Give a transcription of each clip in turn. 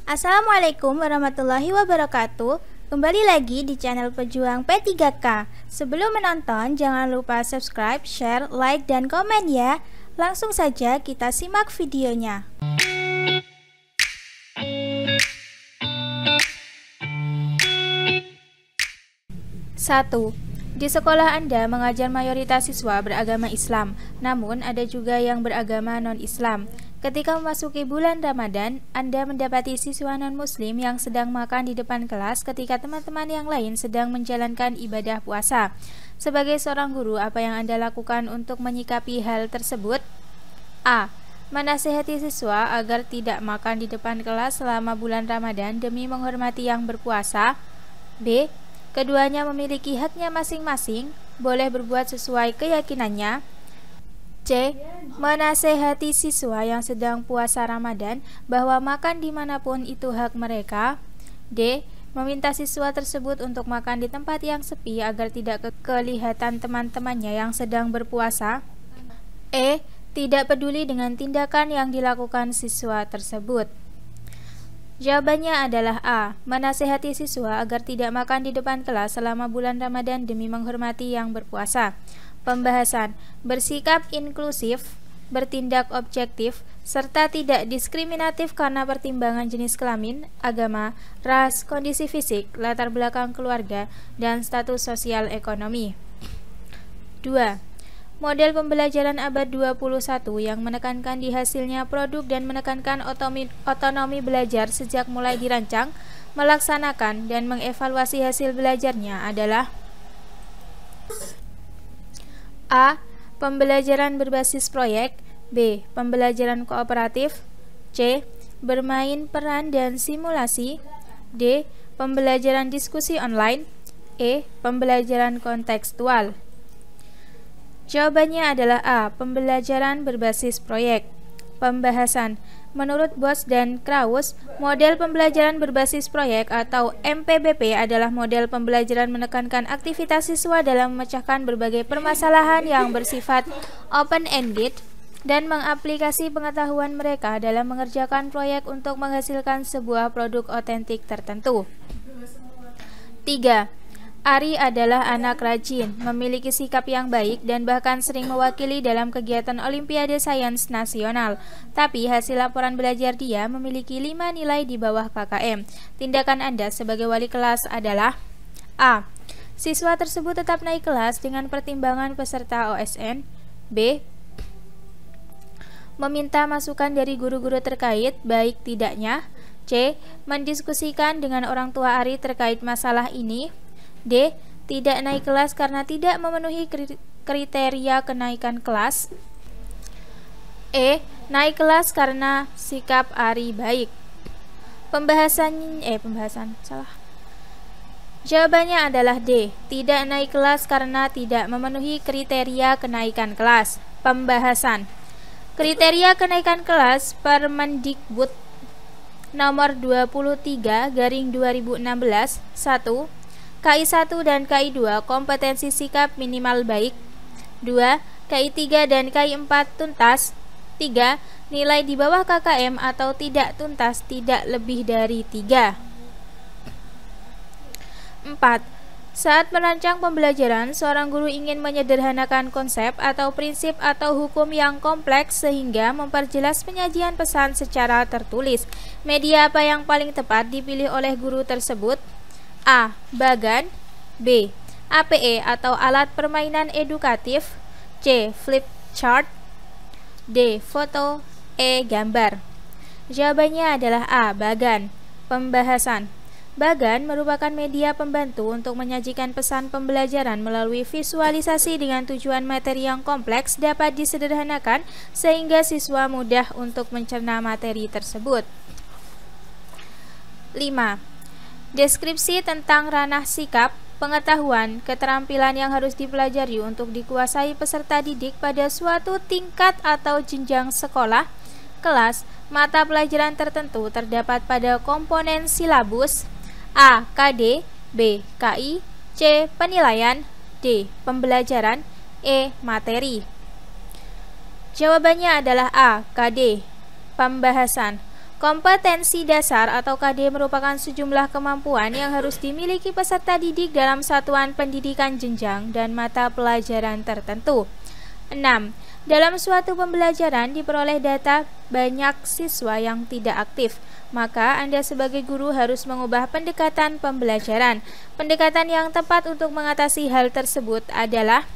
Assalamualaikum warahmatullahi wabarakatuh. Kembali lagi di channel Pejuang P3K. Sebelum menonton, jangan lupa subscribe, share, like, dan komen ya. Langsung saja kita simak videonya. 1. Di sekolah Anda mengajar mayoritas siswa beragama Islam, namun ada juga yang beragama non-Islam. Ketika memasuki bulan Ramadan, Anda mendapati siswa non-Muslim yang sedang makan di depan kelas ketika teman-teman yang lain sedang menjalankan ibadah puasa. Sebagai seorang guru, apa yang Anda lakukan untuk menyikapi hal tersebut? A. Menasihati siswa agar tidak makan di depan kelas selama bulan Ramadan demi menghormati yang berpuasa. B. Keduanya memiliki haknya masing-masing, boleh berbuat sesuai keyakinannya. C. Menasehati siswa yang sedang puasa Ramadan bahwa makan dimanapun itu hak mereka. D. Meminta siswa tersebut untuk makan di tempat yang sepi agar tidak kelihatan teman-temannya yang sedang berpuasa. E. Tidak peduli dengan tindakan yang dilakukan siswa tersebut. Jawabannya adalah A. Menasehati siswa agar tidak makan di depan kelas selama bulan Ramadan demi menghormati yang berpuasa. Pembahasan: bersikap inklusif, bertindak objektif, serta tidak diskriminatif karena pertimbangan jenis kelamin, agama, ras, kondisi fisik, latar belakang keluarga, dan status sosial ekonomi. 2. Model pembelajaran abad 21 yang menekankan di hasilnya produk dan menekankan otonomi belajar sejak mulai dirancang, melaksanakan, dan mengevaluasi hasil belajarnya adalah A. Pembelajaran berbasis proyek. B. Pembelajaran kooperatif. C. Bermain peran dan simulasi. D. Pembelajaran diskusi online. E. Pembelajaran kontekstual. Jawabannya adalah A. Pembelajaran berbasis proyek. Pembahasan: menurut Bosch dan Krauss, model pembelajaran berbasis proyek atau MPBP adalah model pembelajaran menekankan aktivitas siswa dalam memecahkan berbagai permasalahan yang bersifat open-ended dan mengaplikasi pengetahuan mereka dalam mengerjakan proyek untuk menghasilkan sebuah produk otentik tertentu. 3. Ari adalah anak rajin, memiliki sikap yang baik, dan bahkan sering mewakili dalam kegiatan Olimpiade Sains Nasional. Tapi hasil laporan belajar dia memiliki 5 nilai di bawah KKM. Tindakan Anda sebagai wali kelas adalah A. Siswa tersebut tetap naik kelas dengan pertimbangan peserta OSN. B. Meminta masukan dari guru-guru terkait, baik tidaknya. C. Mendiskusikan dengan orang tua Ari terkait masalah ini. D. Tidak naik kelas karena tidak memenuhi kriteria kenaikan kelas. E. Naik kelas karena sikap Ari baik. Jawabannya adalah D. Tidak naik kelas karena tidak memenuhi kriteria kenaikan kelas. Pembahasan: kriteria kenaikan kelas Permendikbud nomor 23/2016. 1. KI 1 dan KI 2 kompetensi sikap minimal baik. 2. KI 3 dan KI 4 tuntas. 3. Nilai di bawah KKM atau tidak tuntas tidak lebih dari 3. 4. Saat merancang pembelajaran, seorang guru ingin menyederhanakan konsep atau prinsip atau hukum yang kompleks sehingga memperjelas penyajian pesan secara tertulis. Media apa yang paling tepat dipilih oleh guru tersebut? A. Bagan. B. APE atau alat permainan edukatif. C. Flip chart. D. Foto. E. Gambar. Jawabannya adalah A. Bagan. Pembahasan: Bagan merupakan media pembantu untuk menyajikan pesan pembelajaran melalui visualisasi dengan tujuan materi yang kompleks dapat disederhanakan sehingga siswa mudah untuk mencerna materi tersebut. 5. Deskripsi tentang ranah sikap, pengetahuan, keterampilan yang harus dipelajari untuk dikuasai peserta didik pada suatu tingkat atau jenjang sekolah, kelas, mata pelajaran tertentu terdapat pada komponen silabus. A. KD. B. KI. C. Penilaian. D. Pembelajaran. E. Materi. Jawabannya adalah A. KD. Pembahasan: Kompetensi dasar atau KD merupakan sejumlah kemampuan yang harus dimiliki peserta didik dalam satuan pendidikan jenjang dan mata pelajaran tertentu. 6. Dalam suatu pembelajaran diperoleh data banyak siswa yang tidak aktif, maka Anda sebagai guru harus mengubah pendekatan pembelajaran. Pendekatan yang tepat untuk mengatasi hal tersebut adalah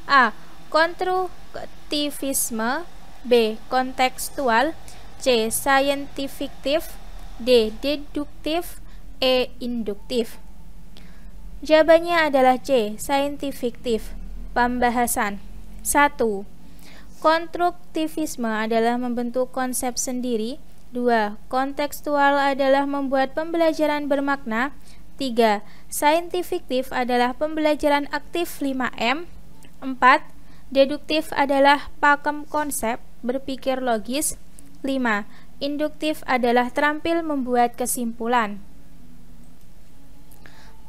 A. Konstruktivisme, B. Kontekstual, C. Scientific, D. Deduktif, E. Induktif. Jawabannya adalah C. Scientific. Pembahasan 1. Konstruktivisme adalah membentuk konsep sendiri. 2. Kontekstual adalah membuat pembelajaran bermakna. 3. Scientific adalah pembelajaran aktif 5M. 4. Deduktif adalah pakem konsep, berpikir logis. 5. Induktif adalah terampil membuat kesimpulan.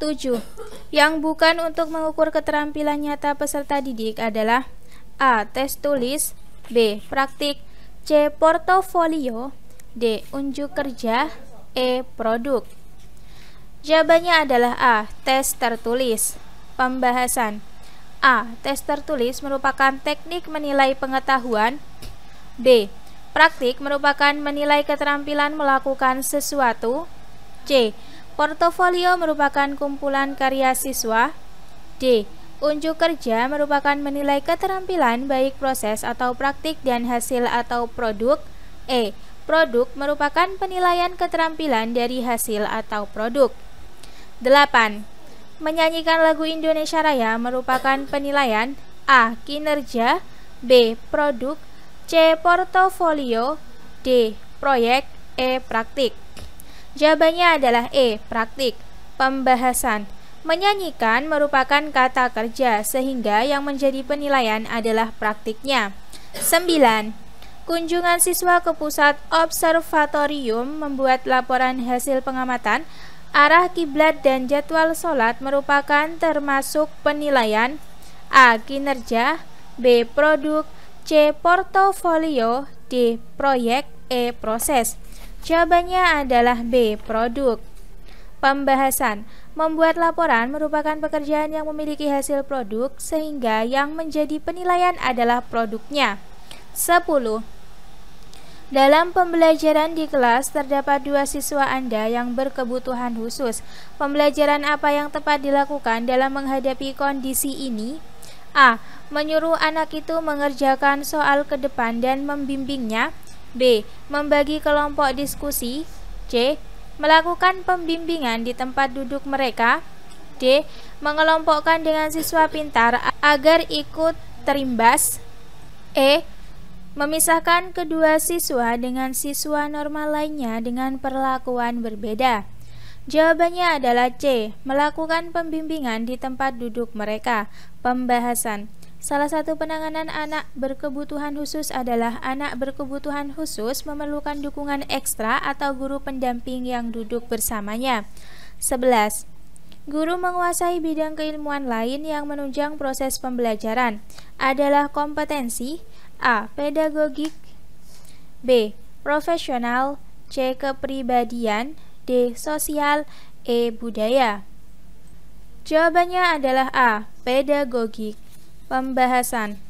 7. Yang bukan untuk mengukur keterampilan nyata peserta didik adalah A. Tes tulis, B. Praktik, C. Portofolio, D. Unjuk kerja, E. Produk. Jawabannya adalah A. Tes tertulis. Pembahasan A. Tes tertulis merupakan teknik menilai pengetahuan. B. Praktik merupakan menilai keterampilan melakukan sesuatu. C. Portofolio merupakan kumpulan karya siswa. D. Unjuk kerja merupakan menilai keterampilan baik proses atau praktik dan hasil atau produk. E. Produk merupakan penilaian keterampilan dari hasil atau produk. 8. Menyanyikan lagu Indonesia Raya merupakan penilaian A. Kinerja, B. Produk, C. Portofolio, D. Proyek, E. Praktik. Jawabannya adalah E. Praktik. Pembahasan menyanyikan merupakan kata kerja sehingga yang menjadi penilaian adalah praktiknya. 9. Kunjungan siswa ke pusat observatorium membuat laporan hasil pengamatan arah kiblat dan jadwal sholat merupakan termasuk penilaian A. Kinerja, B. Produk, C. Portofolio, D. Proyek, E. Proses. Jawabannya adalah B. Produk. Pembahasan membuat laporan merupakan pekerjaan yang memiliki hasil produk sehingga yang menjadi penilaian adalah produknya. 10. Dalam pembelajaran di kelas terdapat 2 siswa Anda yang berkebutuhan khusus. Pembelajaran apa yang tepat dilakukan dalam menghadapi kondisi ini? A. Menyuruh anak itu mengerjakan soal ke depan dan membimbingnya. B. Membagi kelompok diskusi. C. Melakukan pembimbingan di tempat duduk mereka. D. Mengelompokkan dengan siswa pintar agar ikut terimbas. E. Memisahkan kedua siswa dengan siswa normal lainnya dengan perlakuan berbeda. Jawabannya adalah C. Melakukan pembimbingan di tempat duduk mereka. Pembahasan salah satu penanganan anak berkebutuhan khusus adalah anak berkebutuhan khusus memerlukan dukungan ekstra atau guru pendamping yang duduk bersamanya. 11. Guru menguasai bidang keilmuan lain yang menunjang proses pembelajaran adalah kompetensi A. Pedagogik, B. Profesional, C. Kepribadian, D. Sosial, E. Budaya. Jawabannya adalah A. Pedagogik. Pembahasan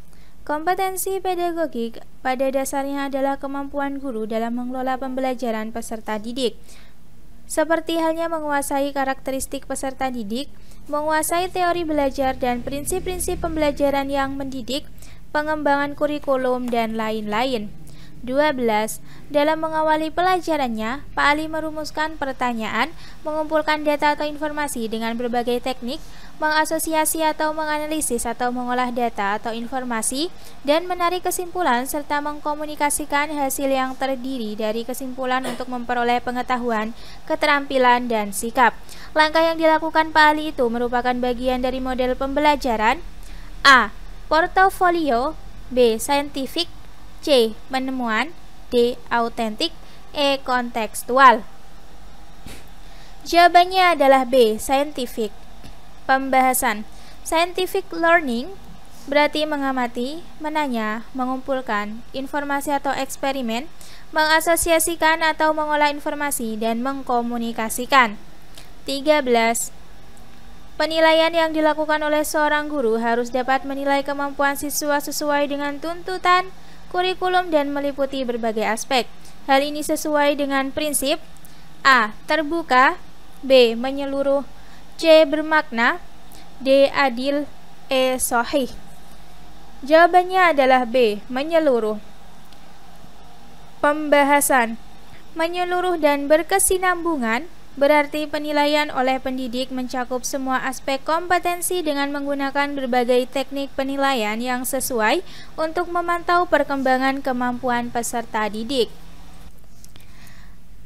kompetensi pedagogik pada dasarnya adalah kemampuan guru dalam mengelola pembelajaran peserta didik. Seperti halnya menguasai karakteristik peserta didik, menguasai teori belajar dan prinsip-prinsip pembelajaran yang mendidik, pengembangan kurikulum, dan lain-lain. 12. Dalam mengawali pelajarannya, Pak Ali merumuskan pertanyaan, mengumpulkan data atau informasi dengan berbagai teknik, mengasosiasi atau menganalisis atau mengolah data atau informasi, dan menarik kesimpulan serta mengkomunikasikan hasil yang terdiri dari kesimpulan untuk memperoleh pengetahuan, keterampilan, dan sikap. Langkah yang dilakukan Pak Ali itu merupakan bagian dari model pembelajaran A. Portofolio, B. Scientific, C. Penemuan, D. Autentik, E. Kontekstual. Jawabannya adalah B. Scientific. Pembahasan scientific learning berarti mengamati, menanya, mengumpulkan informasi atau eksperimen, mengasosiasikan atau mengolah informasi dan mengkomunikasikan. 13. Penilaian yang dilakukan oleh seorang guru harus dapat menilai kemampuan siswa sesuai dengan tuntutan kurikulum dan meliputi berbagai aspek. Hal ini sesuai dengan prinsip A. Terbuka, B. Menyeluruh, C. Bermakna, D. Adil, E. Sahih. Jawabannya adalah B. Menyeluruh. Pembahasan. Menyeluruh dan berkesinambungan berarti penilaian oleh pendidik mencakup semua aspek kompetensi dengan menggunakan berbagai teknik penilaian yang sesuai untuk memantau perkembangan kemampuan peserta didik.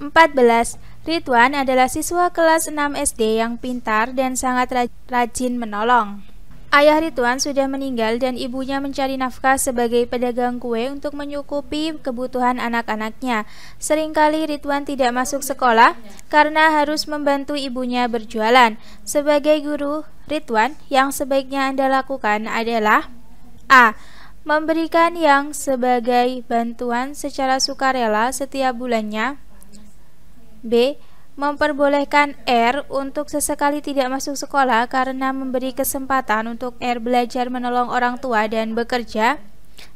14. Ridwan adalah siswa kelas 6 SD yang pintar dan sangat rajin menolong. Ayah Ridwan sudah meninggal dan ibunya mencari nafkah sebagai pedagang kue untuk menyukupi kebutuhan anak-anaknya. Seringkali Ridwan tidak masuk sekolah karena harus membantu ibunya berjualan. Sebagai guru, Ridwan yang sebaiknya Anda lakukan adalah A. Memberikan yang sebagai bantuan secara sukarela setiap bulannya. B. Memperbolehkan R untuk sesekali tidak masuk sekolah karena memberi kesempatan untuk R belajar menolong orang tua dan bekerja.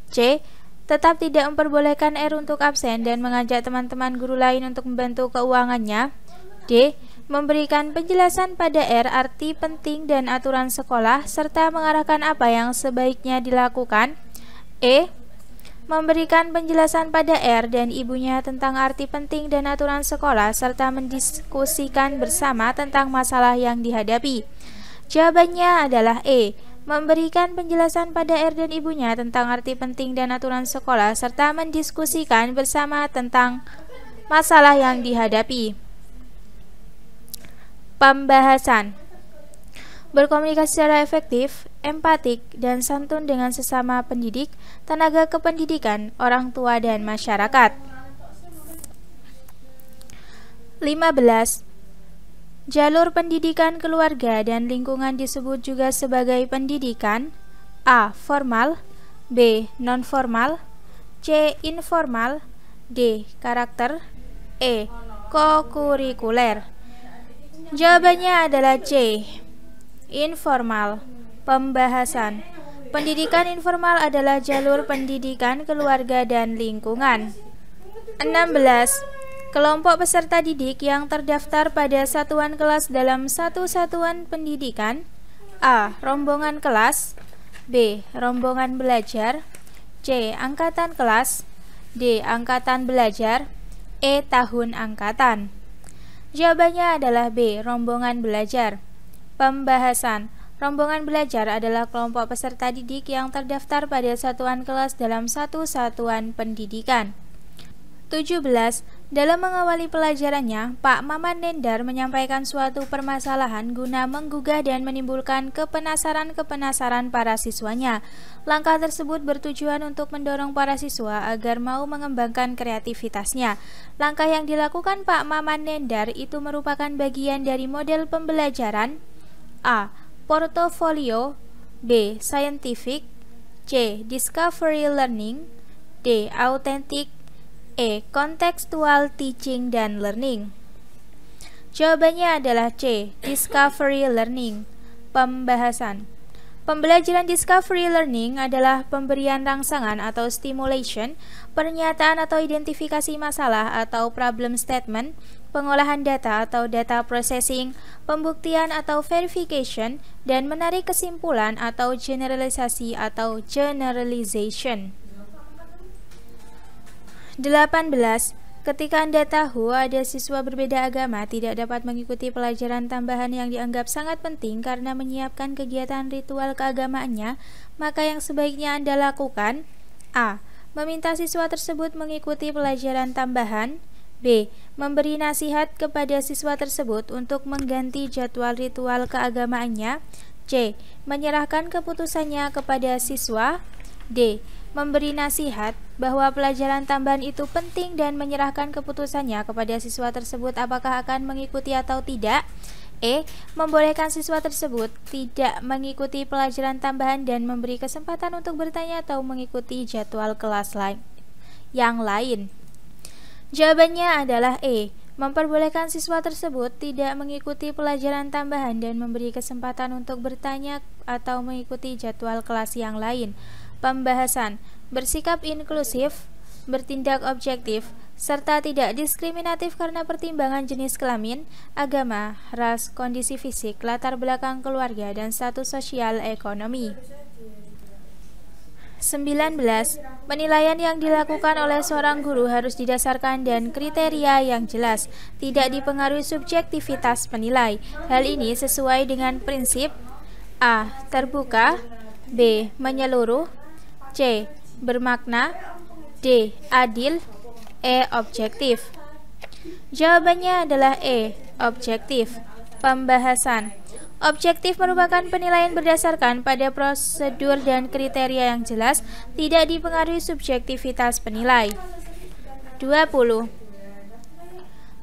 C. Tetap tidak memperbolehkan R untuk absen dan mengajak teman-teman guru lain untuk membantu keuangannya. D. Memberikan penjelasan pada R arti penting dan aturan sekolah serta mengarahkan apa yang sebaiknya dilakukan. E. Memberikan penjelasan pada R dan ibunya tentang arti penting dan aturan sekolah serta mendiskusikan bersama tentang masalah yang dihadapi. Jawabannya adalah E. Memberikan penjelasan pada R dan ibunya tentang arti penting dan aturan sekolah serta mendiskusikan bersama tentang masalah yang dihadapi. Pembahasan. Berkomunikasi secara efektif, empatik, dan santun dengan sesama pendidik, tenaga kependidikan, orang tua, dan masyarakat. 15. Jalur pendidikan keluarga dan lingkungan disebut juga sebagai pendidikan A. Formal, B. Non-formal, C. Informal, D. Karakter, E. Kokurikuler. Jawabannya adalah C. Informal. Pembahasan. Pendidikan informal adalah jalur pendidikan keluarga dan lingkungan. 16. Kelompok peserta didik yang terdaftar pada satuan kelas dalam satu satuan pendidikan. A. Rombongan kelas, B. Rombongan belajar, C. Angkatan kelas, D. Angkatan belajar, E. Tahun angkatan. Jawabannya adalah B. Rombongan belajar. Pembahasan. Rombongan belajar adalah kelompok peserta didik yang terdaftar pada satuan kelas dalam satu satuan pendidikan. 17. Dalam mengawali pelajarannya, Pak Maman Nendar menyampaikan suatu permasalahan guna menggugah dan menimbulkan kepenasaran para siswanya. Langkah tersebut bertujuan untuk mendorong para siswa agar mau mengembangkan kreativitasnya. Langkah yang dilakukan Pak Maman Nendar itu merupakan bagian dari model pembelajaran A. Portofolio, B. Scientific, C. Discovery Learning, D. Authentic, E. Contextual Teaching dan Learning. Jawabannya adalah C. Discovery Learning. Pembahasan. Pembelajaran discovery learning adalah pemberian rangsangan atau stimulation, pernyataan atau identifikasi masalah atau problem statement, pengolahan data atau data processing, pembuktian atau verification, dan menarik kesimpulan atau generalisasi atau generalization. 18. Ketika Anda tahu ada siswa berbeda agama tidak dapat mengikuti pelajaran tambahan yang dianggap sangat penting karena menyiapkan kegiatan ritual keagamaannya, maka yang sebaiknya Anda lakukan A. Meminta siswa tersebut mengikuti pelajaran tambahan, B. Memberi nasihat kepada siswa tersebut untuk mengganti jadwal ritual keagamaannya, C. Menyerahkan keputusannya kepada siswa, D. Memberi nasihat bahwa pelajaran tambahan itu penting dan menyerahkan keputusannya kepada siswa tersebut apakah akan mengikuti atau tidak. E. Membolehkan siswa tersebut tidak mengikuti pelajaran tambahan dan memberi kesempatan untuk bertanya atau mengikuti jadwal kelas yang lain. Jawabannya adalah E. Memperbolehkan siswa tersebut tidak mengikuti pelajaran tambahan dan memberi kesempatan untuk bertanya atau mengikuti jadwal kelas yang lain. Pembahasan: bersikap inklusif, bertindak objektif, serta tidak diskriminatif karena pertimbangan jenis kelamin, agama, ras, kondisi fisik, latar belakang keluarga, dan status sosial ekonomi. 19. Penilaian yang dilakukan oleh seorang guru harus didasarkan dan kriteria yang jelas, tidak dipengaruhi subjektivitas penilai. Hal ini sesuai dengan prinsip A. Terbuka, B. Menyeluruh, C. Bermakna, D. Adil, E. Objektif. Jawabannya adalah E. Objektif. Pembahasan: objektif merupakan penilaian berdasarkan pada prosedur dan kriteria yang jelas, tidak dipengaruhi subjektivitas penilai. 20.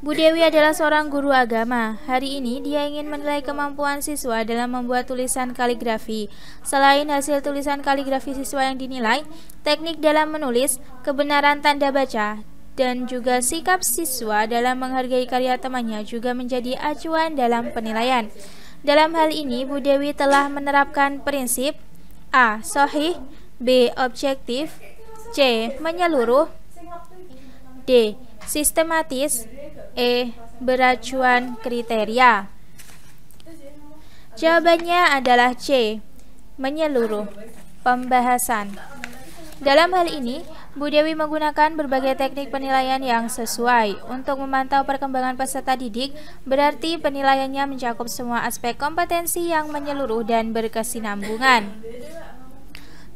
Bu Dewi adalah seorang guru agama. Hari ini dia ingin menilai kemampuan siswa dalam membuat tulisan kaligrafi. Selain hasil tulisan kaligrafi siswa yang dinilai, teknik dalam menulis, kebenaran tanda baca, dan juga sikap siswa dalam menghargai karya temannya juga menjadi acuan dalam penilaian. Dalam hal ini, Bu Dewi telah menerapkan prinsip A. Sahih, B. Objektif, C. Menyeluruh, D. Sistematis, E. Beracuan kriteria. Jawabannya adalah C. Menyeluruh. Pembahasan: dalam hal ini, Bu Dewi menggunakan berbagai teknik penilaian yang sesuai. Untuk memantau perkembangan peserta didik, berarti penilaiannya mencakup semua aspek kompetensi yang menyeluruh dan berkesinambungan.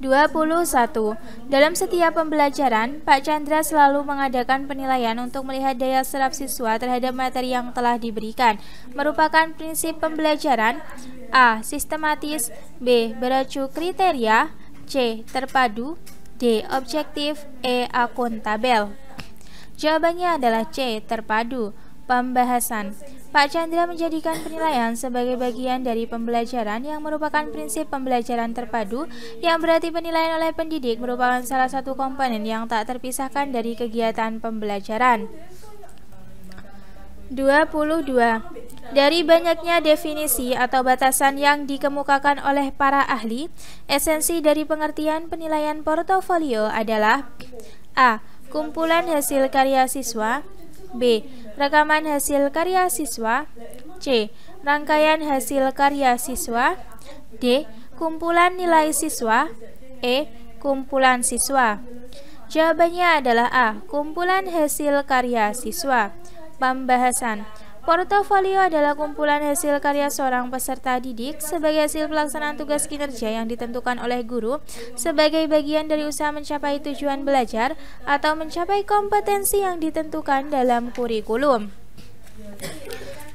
21. Dalam setiap pembelajaran, Pak Chandra selalu mengadakan penilaian untuk melihat daya serap siswa terhadap materi yang telah diberikan. Merupakan prinsip pembelajaran A. Sistematis, B. Beracu kriteria, C. Terpadu, D. Objektif, E. Akuntabel. Jawabannya adalah C. Terpadu. Pembahasan: Pak Chandra menjadikan penilaian sebagai bagian dari pembelajaran yang merupakan prinsip pembelajaran terpadu, yang berarti penilaian oleh pendidik merupakan salah satu komponen yang tak terpisahkan dari kegiatan pembelajaran. 22. Dari banyaknya definisi atau batasan yang dikemukakan oleh para ahli, esensi dari pengertian penilaian portofolio adalah A. Kumpulan hasil karya siswa, B. Rekaman hasil karya siswa, C. Rangkaian hasil karya siswa, D. Kumpulan nilai siswa, E. Kumpulan siswa. Jawabannya adalah A. Kumpulan hasil karya siswa. Pembahasan: portofolio adalah kumpulan hasil karya seorang peserta didik sebagai hasil pelaksanaan tugas kinerja yang ditentukan oleh guru sebagai bagian dari usaha mencapai tujuan belajar atau mencapai kompetensi yang ditentukan dalam kurikulum.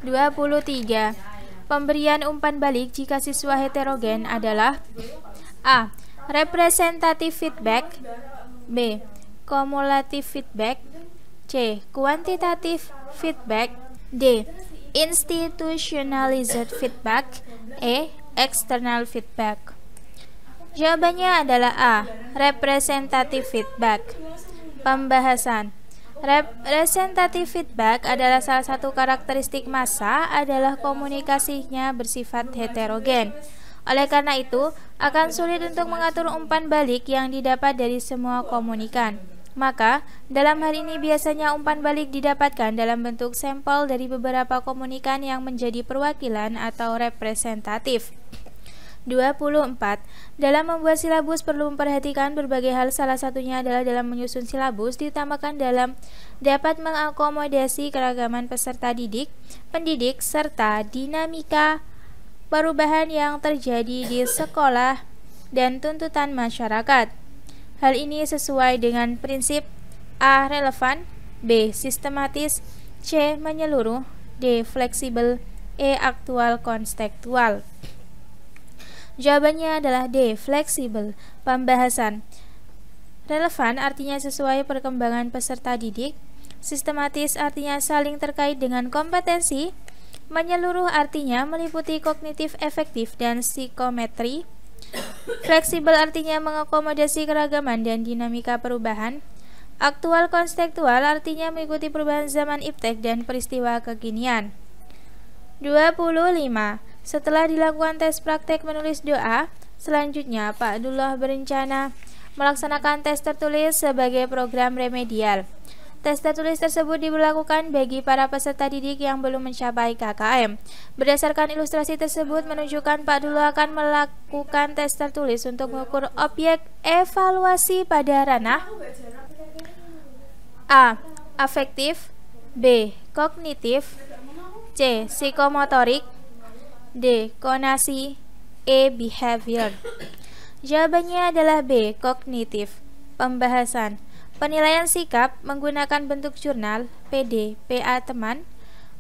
23. Pemberian umpan balik jika siswa heterogen adalah A. Representative feedback, B. Cumulative feedback, C. Quantitative feedback, D. Institutionalized feedback, E. External feedback. Jawabannya adalah A. Representative feedback. Pembahasan: representative feedback adalah salah satu karakteristik massa adalah komunikasinya bersifat heterogen. Oleh karena itu, akan sulit untuk mengatur umpan balik yang didapat dari semua komunikan. Maka, dalam hal ini biasanya umpan balik didapatkan dalam bentuk sampel dari beberapa komunikan yang menjadi perwakilan atau representatif. 24. Dalam membuat silabus perlu memperhatikan berbagai hal, salah satunya adalah dalam menyusun silabus ditambahkan dalam dapat mengakomodasi keragaman peserta didik, pendidik, serta dinamika perubahan yang terjadi di sekolah dan tuntutan masyarakat. Hal ini sesuai dengan prinsip A. Relevan, B. Sistematis, C. Menyeluruh, D. Fleksibel, E. Aktual kontekstual. Jawabannya adalah D. Fleksibel. Pembahasan: relevan artinya sesuai perkembangan peserta didik, sistematis artinya saling terkait dengan kompetensi, menyeluruh artinya meliputi kognitif efektif dan psikometri, fleksibel artinya mengakomodasi keragaman dan dinamika perubahan, Aktual konstekstual artinya mengikuti perubahan zaman iptek dan peristiwa kekinian. 25. Setelah dilakukan tes praktek menulis doa, selanjutnya Pak Abdullah berencana melaksanakan tes tertulis sebagai program remedial. Tes tertulis tersebut diberlakukan bagi para peserta didik yang belum mencapai KKM. Berdasarkan ilustrasi tersebut menunjukkan Pak Abdullah akan melakukan tes tertulis untuk mengukur objek evaluasi pada ranah A. Afektif, B. Kognitif, C. Psikomotorik, D. Konasi, E. Behavior. Jawabannya adalah B. Kognitif. Pembahasan. Penilaian sikap menggunakan bentuk jurnal, PD, PA teman.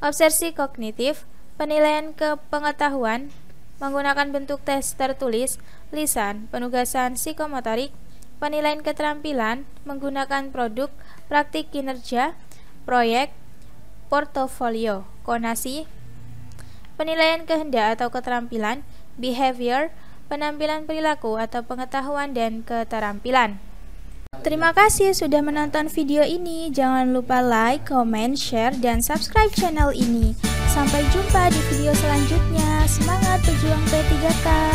Observasi kognitif. Penilaian kepengetahuan menggunakan bentuk tes tertulis, lisan, penugasan psikomotorik. Penilaian keterampilan menggunakan produk, praktik kinerja, proyek, portofolio. Konasi. Penilaian kehendak atau keterampilan, behavior, penampilan perilaku atau pengetahuan dan keterampilan. Terima kasih sudah menonton video ini. Jangan lupa like, comment, share, dan subscribe channel ini. Sampai jumpa di video selanjutnya. Semangat pejuang P3K.